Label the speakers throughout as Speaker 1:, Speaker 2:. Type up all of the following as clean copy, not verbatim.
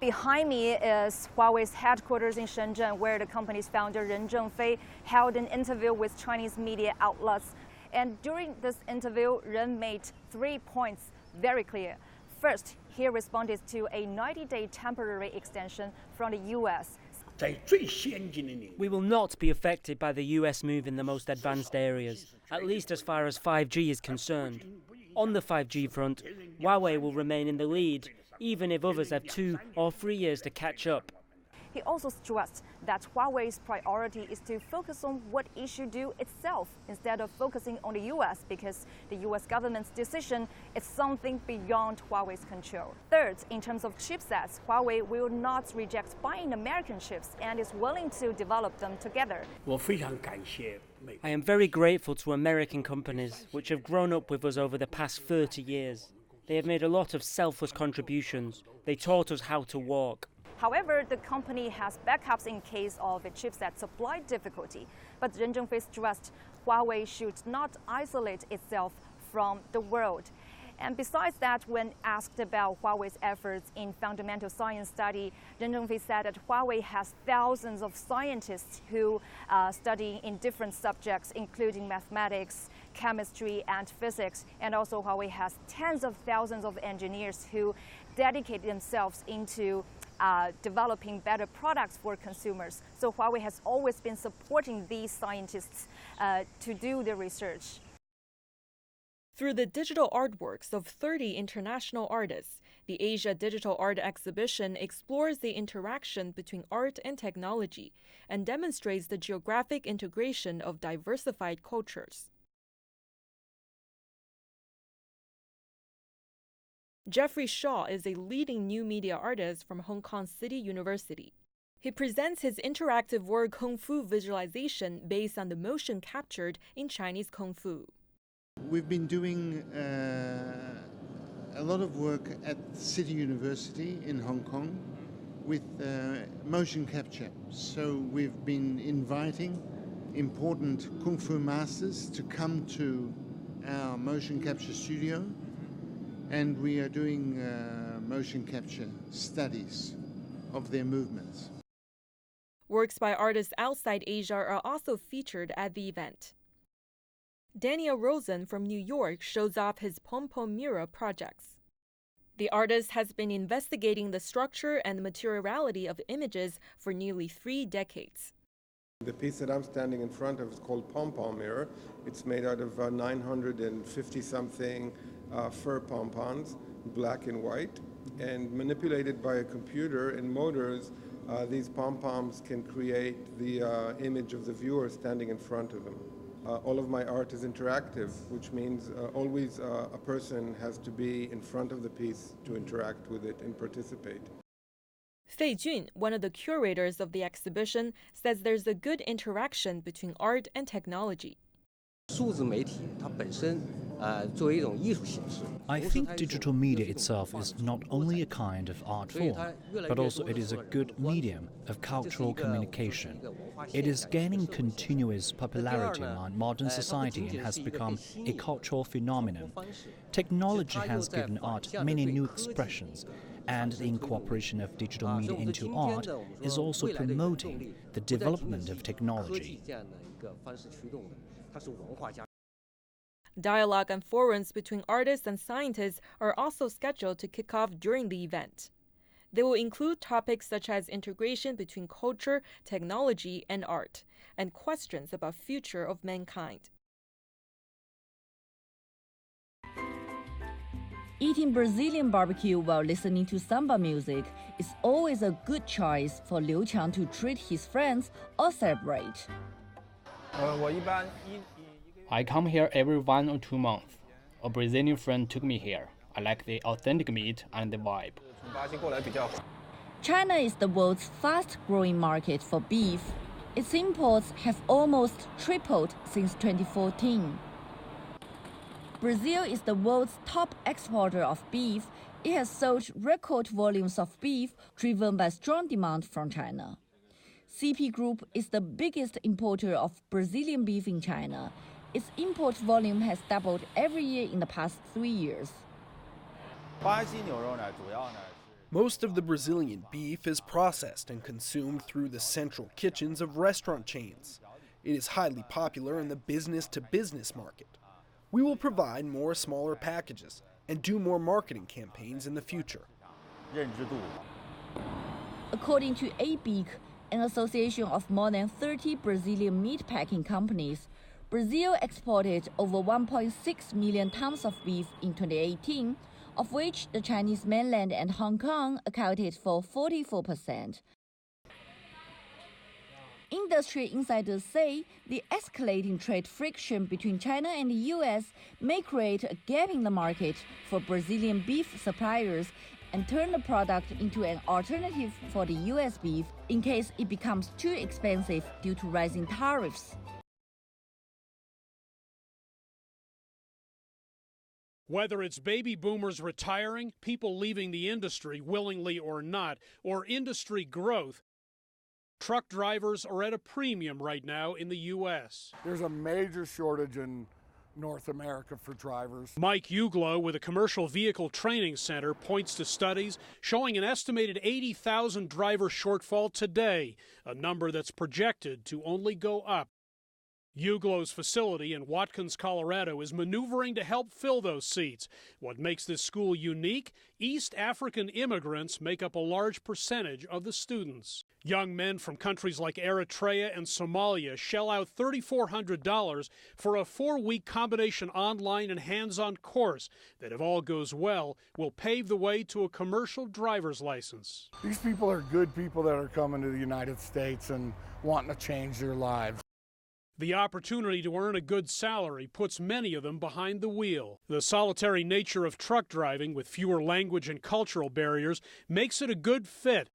Speaker 1: Behind me is Huawei's headquarters in Shenzhen, where the company's founder Ren Zhengfei held an interview with Chinese media outlets. And during this interview, Ren made 3 points very clear. First, he responded to a 90-day temporary extension from the U.S.
Speaker 2: We will not be affected by the US move in the most advanced areas, at least as far as 5G is concerned. On the 5G front, Huawei will remain in the lead, even if others have 2 or 3 years to catch up.
Speaker 1: He also stressed that Huawei's priority is to focus on what it should do itself instead of focusing on the U.S. because the U.S. government's decision is something beyond Huawei's control. Third, in terms of chipsets, Huawei will not reject buying American chips and is willing to develop them together.
Speaker 2: I am very grateful to American companies which have grown up with us over the past 30 years. They have made a lot of selfless contributions. They taught us how to walk.
Speaker 1: However, the company has backups in case of a chipset supply difficulty. But Ren Zhengfei stressed Huawei should not isolate itself from the world. And besides that, when asked about Huawei's efforts in fundamental science study, Ren Zhengfei said that Huawei has thousands of scientists who study in different subjects, including mathematics, chemistry, and physics. And also Huawei has tens of thousands of engineers who dedicate themselves into developing better products for consumers. So Huawei has always been supporting these scientists to do the research.
Speaker 3: Through the digital artworks of 30 international artists, the Asia Digital Art Exhibition explores the interaction between art and technology and demonstrates the geographic integration of diversified cultures. Jeffrey Shaw is a leading new media artist from Hong Kong City University. He presents his interactive work Kung Fu visualization based on the motion captured in Chinese Kung Fu.
Speaker 4: We've been doing a lot of work at City University in Hong Kong with motion capture. So we've been inviting important Kung Fu masters to come to our motion capture studio, and we are doing motion capture studies of their movements.
Speaker 3: Works by artists outside Asia are also featured at the event. Daniel Rosen from New York shows off his pom-pom mirror projects. The artist has been investigating the structure and materiality of images for nearly 3 decades.
Speaker 5: The piece that I'm standing in front of is called pom-pom mirror. It's made out of 950-something fur pompons, black and white, and manipulated by a computer and motors, these pom-poms can create the image of the viewer standing in front of them. All of my art is interactive, which means always a person has to be in front of the piece to interact with it and participate.
Speaker 3: Fei Jun, one of the curators of the exhibition, says there's a good interaction between art and technology.
Speaker 6: I think digital media itself is not only a kind of art form, but also it is a good medium of cultural communication. It is gaining continuous popularity among modern society and has become a cultural phenomenon. Technology has given art many new expressions, and the incorporation of digital media into art is also promoting the development of technology.
Speaker 3: Dialogue and forums between artists and scientists are also scheduled to kick off during the event. They will include topics such as integration between culture, technology, and art, and questions about future of mankind.
Speaker 7: Eating Brazilian barbecue while listening to samba music is always a good choice for Liu Qiang to treat his friends or celebrate.
Speaker 8: I come here every 1 or 2 months. A Brazilian friend took me here. I like the authentic meat and the vibe.
Speaker 7: China is the world's fast-growing market for beef. Its imports have almost tripled since 2014. Brazil is the world's top exporter of beef. It has sold record volumes of beef driven by strong demand from China. CP Group is the biggest importer of Brazilian beef in China. Its import volume has doubled every year in the past 3 years.
Speaker 9: Most of the Brazilian beef is processed and consumed through the central kitchens of restaurant chains. It is highly popular in the business-to-business market. We will provide more smaller packages and do more marketing campaigns in the future.
Speaker 7: According to ABIC, an association of more than 30 Brazilian meatpacking companies, Brazil exported over 1.6 million tons of beef in 2018, of which the Chinese mainland and Hong Kong accounted for 44%. Industry insiders say the escalating trade friction between China and the US may create a gap in the market for Brazilian beef suppliers and turn the product into an alternative for the US beef in case it becomes too expensive due to rising tariffs.
Speaker 10: Whether it's baby boomers retiring, people leaving the industry willingly or not, or industry growth, truck drivers are at a premium right now in the U.S.
Speaker 11: There's a major shortage in North America for drivers.
Speaker 10: Mike Uglo with a commercial vehicle training center points to studies showing an estimated 80,000 driver shortfall today, a number that's projected to only go up. Uglo's facility in Watkins, Colorado is maneuvering to help fill those seats. What makes this school unique? East African immigrants make up a large percentage of the students. Young men from countries like Eritrea and Somalia shell out $3,400 for a 4-week combination online and hands-on course that, if all goes well, will pave the way to a commercial driver's license.
Speaker 11: These people are good people that are coming to the United States and wanting to change their lives.
Speaker 10: The opportunity to earn a good salary puts many of them behind the wheel. The solitary nature of truck driving, with fewer language and cultural barriers, makes it a good fit.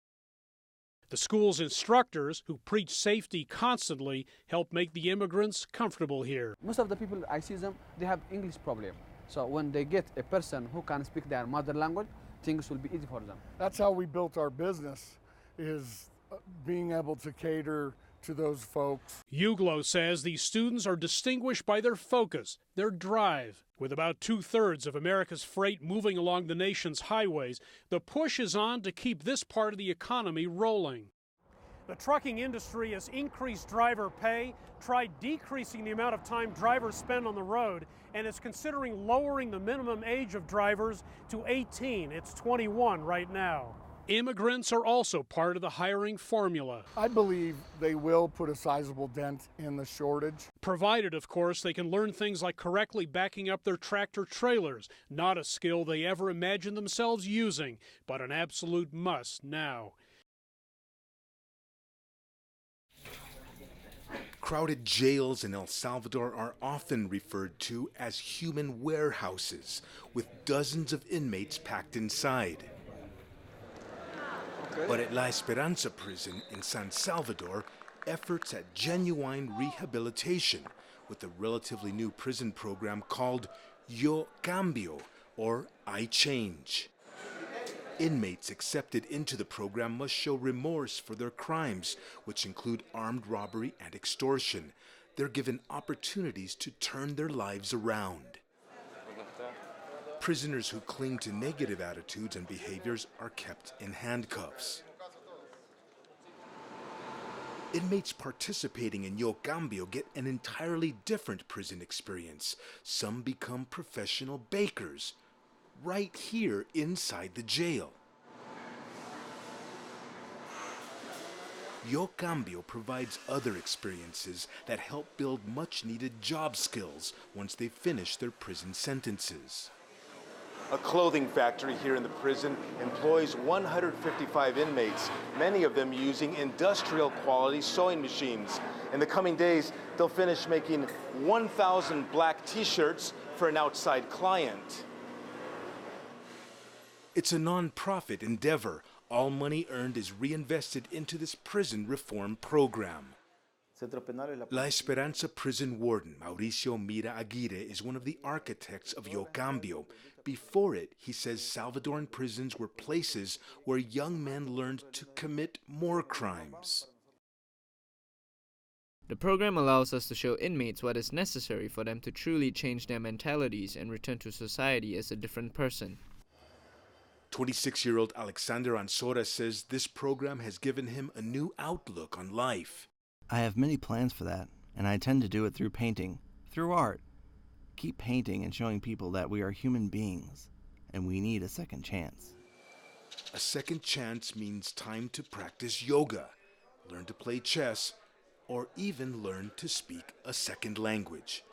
Speaker 10: The school's instructors, who preach safety constantly, help make the immigrants comfortable here.
Speaker 12: Most of the people I see them, they have English problem. So when they get a person who can speak their mother language, things will be easy for them.
Speaker 11: That's how we built our business, is being able to cater to those folks.
Speaker 10: Uglo says these students are distinguished by their focus, their drive. With about 2/3 of America's freight moving along the nation's highways, the push is on to keep this part of the economy rolling. The trucking industry has increased driver pay, tried decreasing the amount of time drivers spend on the road, and is considering lowering the minimum age of drivers to 18. It's 21 right now. Immigrants are also part of the hiring formula.
Speaker 11: I believe they will put a sizable dent in the shortage.
Speaker 10: Provided, of course, they can learn things like correctly backing up their tractor trailers, not a skill they ever imagined themselves using, but an absolute must now.
Speaker 13: Crowded jails in El Salvador are often referred to as human warehouses, with dozens of inmates packed inside. But at La Esperanza prison in San Salvador, efforts at genuine rehabilitation with a relatively new prison program called Yo Cambio, or I Change. Inmates accepted into the program must show remorse for their crimes, which include armed robbery and extortion. They're given opportunities to turn their lives around. Prisoners who cling to negative attitudes and behaviors are kept in handcuffs. Inmates participating in Yo Cambio get an entirely different prison experience. Some become professional bakers, right here inside the jail. Yo Cambio provides other experiences that help build much-needed job skills once they finish their prison sentences. A clothing factory here in the prison employs 155 inmates, many of them using industrial-quality sewing machines. In the coming days, they'll finish making 1,000 black T-shirts for an outside client. It's a non-profit endeavor. All money earned is reinvested into this prison reform program. La Esperanza prison warden Mauricio Mira Aguirre is one of the architects of Yo Cambio. Before it, he says Salvadoran prisons were places where young men learned to commit more crimes.
Speaker 14: The program allows us to show inmates what is necessary for them to truly change their mentalities and return to society as a different person.
Speaker 13: 26-year-old Alexander Ansora says this program has given him a new outlook on life.
Speaker 15: I have many plans for that, and I intend to do it through painting, through art. Keep painting and showing people that we are human beings, and we need a second chance.
Speaker 13: A second chance means time to practice yoga, learn to play chess, or even learn to speak a second language.